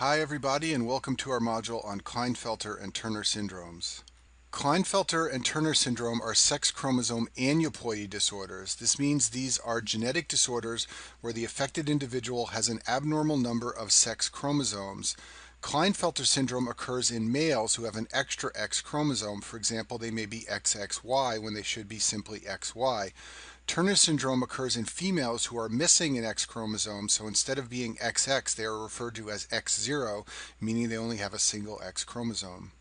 Hi everybody, and welcome to our module on Klinefelter and Turner syndromes. Klinefelter and Turner syndrome are sex chromosome aneuploidy disorders. This means these are genetic disorders where the affected individual has an abnormal number of sex chromosomes. Klinefelter syndrome occurs in males who have an extra X chromosome. For example, they may be XXY when they should be simply XY. Turner syndrome occurs in females who are missing an X chromosome, so instead of being XX, they are referred to as X0, meaning they only have a single X chromosome.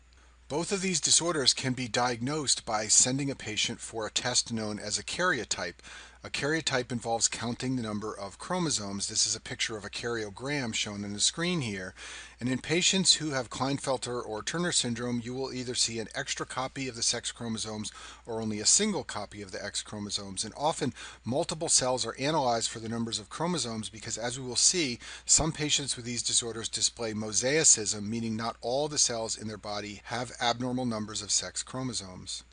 Both of these disorders can be diagnosed by sending a patient for a test known as a karyotype. A karyotype involves counting the number of chromosomes. This is a picture of a karyogram shown on the screen here. And in patients who have Klinefelter or Turner syndrome, you will either see an extra copy of the sex chromosomes or only a single copy of the X chromosomes. And often multiple cells are analyzed for the numbers of chromosomes because, as we will see, some patients with these disorders display mosaicism, meaning not all the cells in their body have abnormal numbers of sex chromosomes.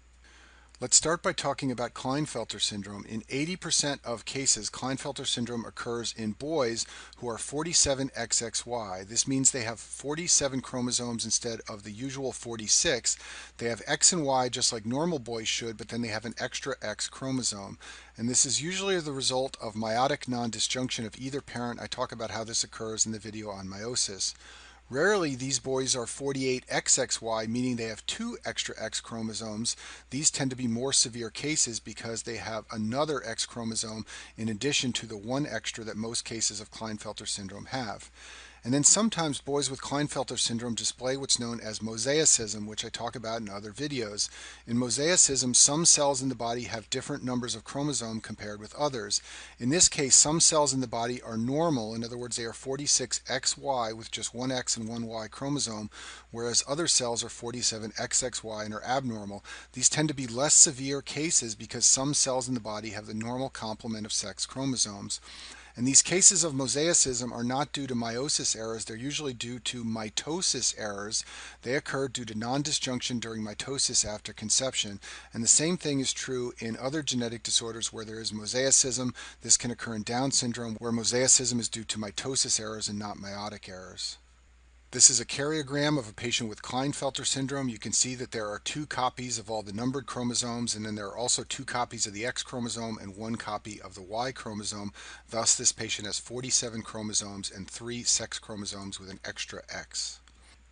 Let's start by talking about Klinefelter syndrome. In 80% of cases, Klinefelter syndrome occurs in boys who are 47XXY. This means they have 47 chromosomes instead of the usual 46. They have X and Y just like normal boys should, but then they have an extra X chromosome. And this is usually the result of meiotic non-disjunction of either parent. I talk about how this occurs in the video on meiosis. Rarely, these boys are 48XXY, meaning they have two extra X chromosomes. These tend to be more severe cases because they have another X chromosome in addition to the one extra that most cases of Klinefelter syndrome have. And then sometimes boys with Klinefelter syndrome display what's known as mosaicism, which I talk about in other videos. In mosaicism, some cells in the body have different numbers of chromosomes compared with others. In this case, some cells in the body are normal. In other words, they are 46XY with just one X and one Y chromosome, whereas other cells are 47XXY and are abnormal. These tend to be less severe cases because some cells in the body have the normal complement of sex chromosomes. And these cases of mosaicism are not due to meiosis errors. They're usually due to mitosis errors. They occur due to non-disjunction during mitosis after conception. And the same thing is true in other genetic disorders where there is mosaicism. This can occur in Down syndrome, where mosaicism is due to mitosis errors and not meiotic errors. This is a karyogram of a patient with Klinefelter syndrome. You can see that there are two copies of all the numbered chromosomes, and then there are also two copies of the X chromosome and one copy of the Y chromosome. Thus, this patient has 47 chromosomes and 3 sex chromosomes with an extra X.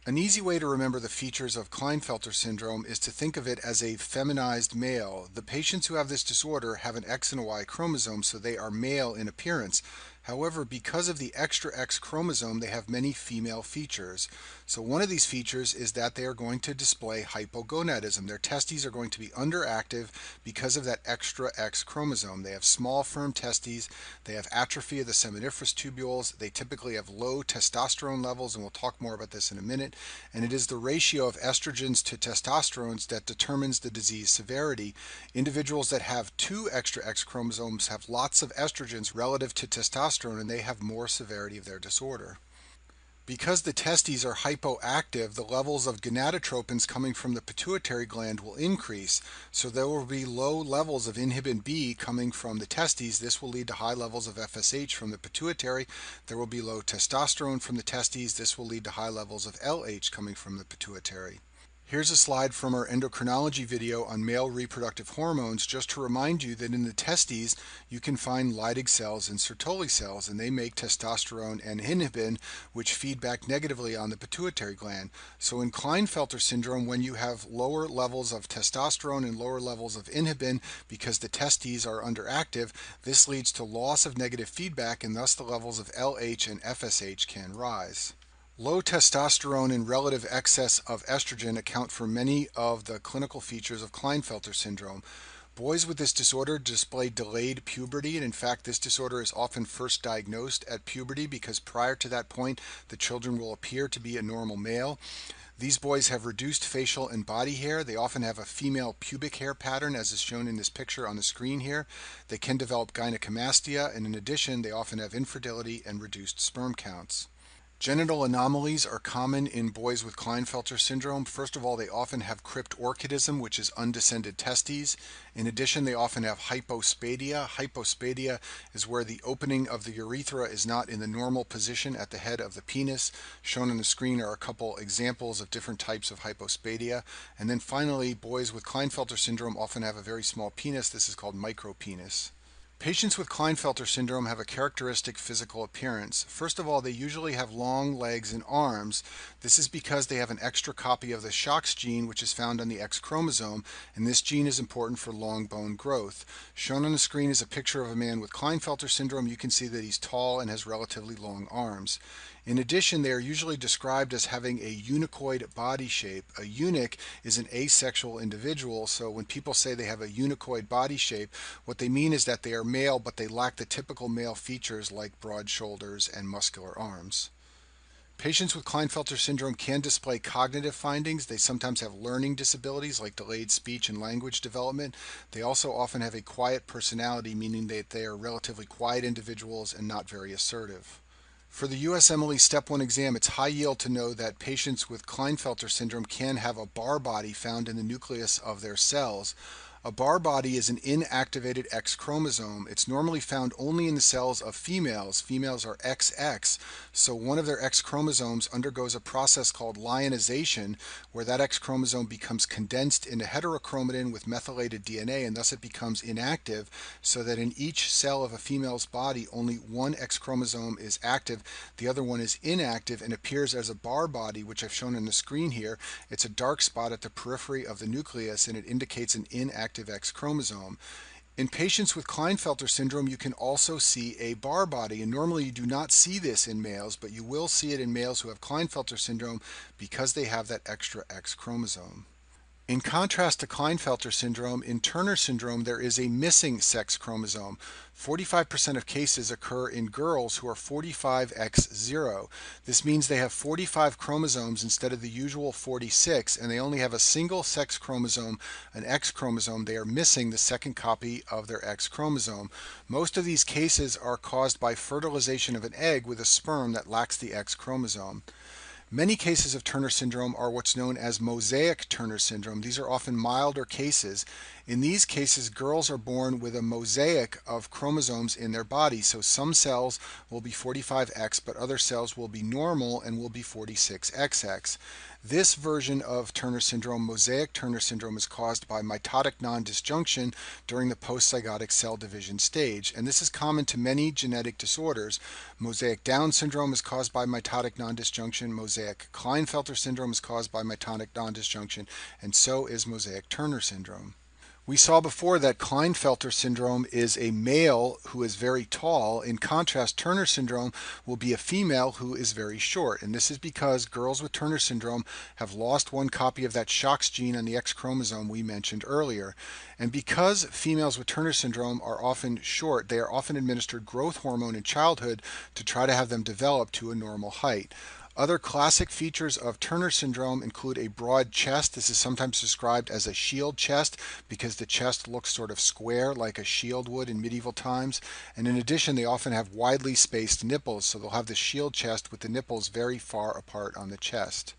An easy way to remember the features of Klinefelter syndrome is to think of it as a feminized male. The patients who have this disorder have an X and a Y chromosome, so they are male in appearance. However, because of the extra X chromosome, they have many female features. So one of these features is that they are going to display hypogonadism. Their testes are going to be underactive because of that extra X chromosome. They have small, firm testes. They have atrophy of the seminiferous tubules. They typically have low testosterone levels, and we'll talk more about this in a minute. And it is the ratio of estrogens to testosterones that determines the disease severity. Individuals that have two extra X chromosomes have lots of estrogens relative to testosterone, and they have more severity of their disorder. Because the testes are hypoactive, the levels of gonadotropins coming from the pituitary gland will increase. So there will be low levels of inhibin B coming from the testes. This will lead to high levels of FSH from the pituitary. There will be low testosterone from the testes. This will lead to high levels of LH coming from the pituitary. Here's a slide from our endocrinology video on male reproductive hormones, just to remind you that in the testes you can find Leydig cells and Sertoli cells, and they make testosterone and inhibin, which feed back negatively on the pituitary gland. So in Klinefelter syndrome, when you have lower levels of testosterone and lower levels of inhibin because the testes are underactive, this leads to loss of negative feedback, and thus the levels of LH and FSH can rise. Low testosterone and relative excess of estrogen account for many of the clinical features of Klinefelter syndrome. Boys with this disorder display delayed puberty, and in fact this disorder is often first diagnosed at puberty because prior to that point the children will appear to be a normal male. These boys have reduced facial and body hair. They often have a female pubic hair pattern, as is shown in this picture on the screen here. They can develop gynecomastia, and in addition they often have infertility and reduced sperm counts. Genital anomalies are common in boys with Klinefelter syndrome. First of all, they often have cryptorchidism, which is undescended testes. In addition, they often have hypospadia. Hypospadia is where the opening of the urethra is not in the normal position at the head of the penis. Shown on the screen are a couple examples of different types of hypospadia. And then finally, boys with Klinefelter syndrome often have a very small penis. This is called micropenis. Patients with Klinefelter syndrome have a characteristic physical appearance. First of all, they usually have long legs and arms. This is because they have an extra copy of the SHOX gene, which is found on the X chromosome, and this gene is important for long bone growth. Shown on the screen is a picture of a man with Klinefelter syndrome. You can see that he's tall and has relatively long arms. In addition, they are usually described as having a eunuchoid body shape. A eunuch is an asexual individual, so when people say they have a eunuchoid body shape, what they mean is that they are male, but they lack the typical male features like broad shoulders and muscular arms. Patients with Klinefelter syndrome can display cognitive findings. They sometimes have learning disabilities like delayed speech and language development. They also often have a quiet personality, meaning that they are relatively quiet individuals and not very assertive. For the USMLE Step 1 exam, it's high yield to know that patients with Klinefelter syndrome can have a bar body found in the nucleus of their cells. A bar body is an inactivated X chromosome. It's normally found only in the cells of females. Females are XX, so one of their X chromosomes undergoes a process called lyonization, where that X chromosome becomes condensed into heterochromatin with methylated DNA, and thus it becomes inactive, so that in each cell of a female's body, only one X chromosome is active, the other one is inactive, and appears as a bar body, which I've shown on the screen here. It's a dark spot at the periphery of the nucleus, and it indicates an inactive X chromosome. In patients with Klinefelter syndrome, you can also see a bar body, and normally you do not see this in males, but you will see it in males who have Klinefelter syndrome because they have that extra X chromosome. In contrast to Klinefelter syndrome, in Turner syndrome there is a missing sex chromosome. 45% of cases occur in girls who are 45x0. This means they have 45 chromosomes instead of the usual 46, and they only have a single sex chromosome, an X chromosome. They are missing the second copy of their X chromosome. Most of these cases are caused by fertilization of an egg with a sperm that lacks the X chromosome. Many cases of Turner syndrome are what's known as mosaic Turner syndrome. These are often milder cases. In these cases, girls are born with a mosaic of chromosomes in their body. So some cells will be 45X, but other cells will be normal and will be 46XX. This version of Turner syndrome, mosaic Turner syndrome, is caused by mitotic non-disjunction during the postzygotic cell division stage. And this is common to many genetic disorders. Mosaic Down syndrome is caused by mitotic non-disjunction. Mosaic Klinefelter syndrome is caused by mitotic non-disjunction. And so is mosaic Turner syndrome. We saw before that Klinefelter syndrome is a male who is very tall. In contrast, Turner syndrome will be a female who is very short. And this is because girls with Turner syndrome have lost one copy of that SHOX gene on the X chromosome we mentioned earlier. And because females with Turner syndrome are often short, they are often administered growth hormone in childhood to try to have them develop to a normal height. Other classic features of Turner syndrome include a broad chest. This is sometimes described as a shield chest because the chest looks sort of square like a shield would in medieval times. And in addition, they often have widely spaced nipples, so they'll have the shield chest with the nipples very far apart on the chest.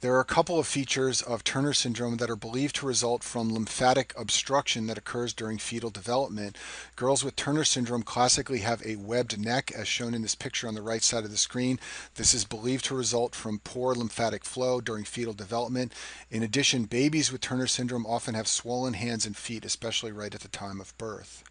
There are a couple of features of Turner syndrome that are believed to result from lymphatic obstruction that occurs during fetal development. Girls with Turner syndrome classically have a webbed neck, as shown in this picture on the right side of the screen. This is believed to result from poor lymphatic flow during fetal development. In addition, babies with Turner syndrome often have swollen hands and feet, especially right at the time of birth.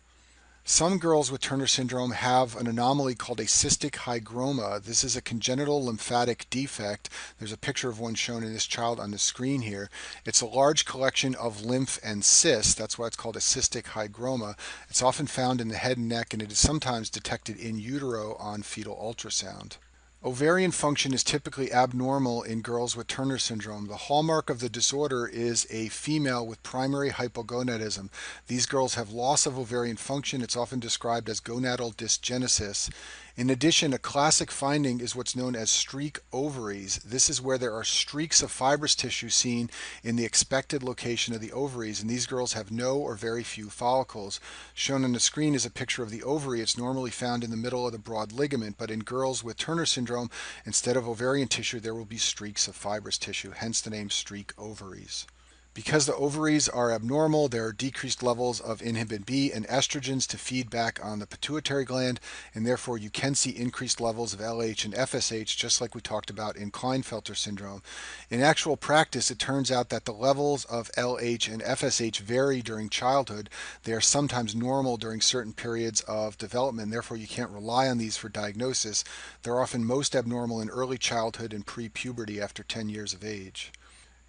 Some girls with Turner syndrome have an anomaly called a cystic hygroma. This is a congenital lymphatic defect. There's a picture of one shown in this child on the screen here. It's a large collection of lymph and cysts. That's why it's called a cystic hygroma. It's often found in the head and neck, and it is sometimes detected in utero on fetal ultrasound. Ovarian function is typically abnormal in girls with Turner syndrome. The hallmark of the disorder is a female with primary hypogonadism. These girls have loss of ovarian function. It's often described as gonadal dysgenesis. In addition, a classic finding is what's known as streak ovaries. This is where there are streaks of fibrous tissue seen in the expected location of the ovaries, and these girls have no or very few follicles. Shown on the screen is a picture of the ovary. It's normally found in the middle of the broad ligament, but in girls with Turner syndrome, instead of ovarian tissue, there will be streaks of fibrous tissue, hence the name streak ovaries. Because the ovaries are abnormal, there are decreased levels of inhibin B and estrogens to feed back on the pituitary gland, and therefore you can see increased levels of LH and FSH, just like we talked about in Klinefelter syndrome. In actual practice, it turns out that the levels of LH and FSH vary during childhood. They are sometimes normal during certain periods of development, therefore you can't rely on these for diagnosis. They're often most abnormal in early childhood and pre-puberty after 10 years of age.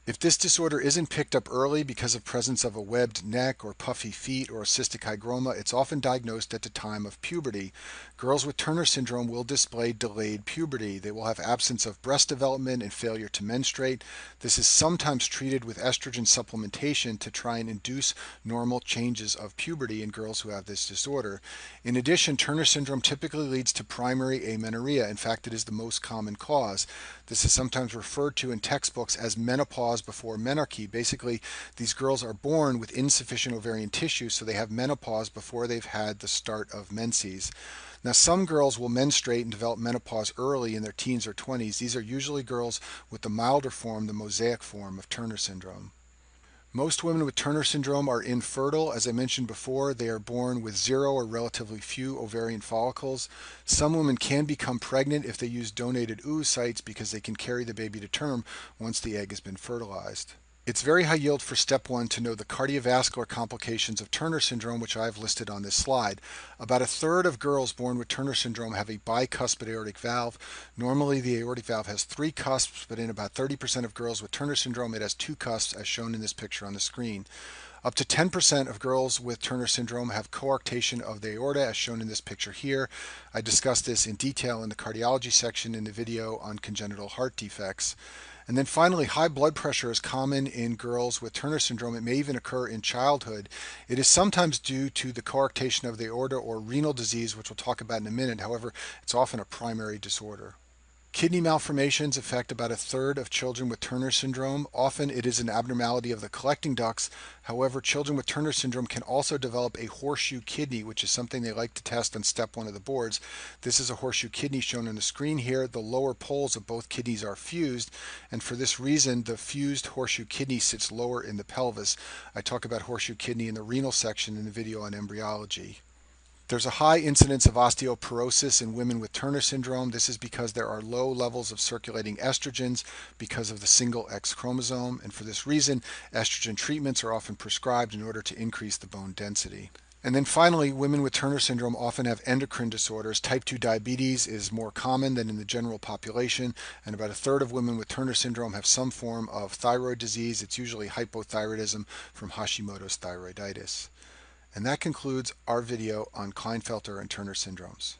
If this disorder isn't picked up early because of presence of a webbed neck or puffy feet or a cystic hygroma, it's often diagnosed at the time of puberty. Girls with Turner syndrome will display delayed puberty. They will have absence of breast development and failure to menstruate. This is sometimes treated with estrogen supplementation to try and induce normal changes of puberty in girls who have this disorder. In addition, Turner syndrome typically leads to primary amenorrhea. In fact, it is the most common cause. This is sometimes referred to in textbooks as menopause before menarche. Basically, these girls are born with insufficient ovarian tissue, so they have menopause before they've had the start of menses. Now, some girls will menstruate and develop menopause early in their teens or 20s. These are usually girls with the milder form, the mosaic form of Turner syndrome. Most women with Turner syndrome are infertile. As I mentioned before, they are born with zero or relatively few ovarian follicles. Some women can become pregnant if they use donated oocytes because they can carry the baby to term once the egg has been fertilized. It's very high yield for step one to know the cardiovascular complications of Turner syndrome, which I have listed on this slide. About a third of girls born with Turner syndrome have a bicuspid aortic valve. Normally, the aortic valve has three cusps, but in about 30% of girls with Turner syndrome, it has two cusps, as shown in this picture on the screen. Up to 10% of girls with Turner syndrome have coarctation of the aorta, as shown in this picture here. I discussed this in detail in the cardiology section in the video on congenital heart defects. And then finally, high blood pressure is common in girls with Turner syndrome. It may even occur in childhood. It is sometimes due to the coarctation of the aorta or renal disease, which we'll talk about in a minute. However, it's often a primary disorder. Kidney malformations affect about a third of children with Turner syndrome. Often it is an abnormality of the collecting ducts. However, children with Turner syndrome can also develop a horseshoe kidney, which is something they like to test on step one of the boards. This is a horseshoe kidney shown on the screen here. The lower poles of both kidneys are fused, and for this reason, the fused horseshoe kidney sits lower in the pelvis. I talk about horseshoe kidney in the renal section in the video on embryology. There's a high incidence of osteoporosis in women with Turner syndrome. This is because there are low levels of circulating estrogens because of the single X chromosome, and for this reason, estrogen treatments are often prescribed in order to increase the bone density. And then finally, women with Turner syndrome often have endocrine disorders. Type 2 diabetes is more common than in the general population, and about a third of women with Turner syndrome have some form of thyroid disease. It's usually hypothyroidism from Hashimoto's thyroiditis. And that concludes our video on Klinefelter and Turner syndromes.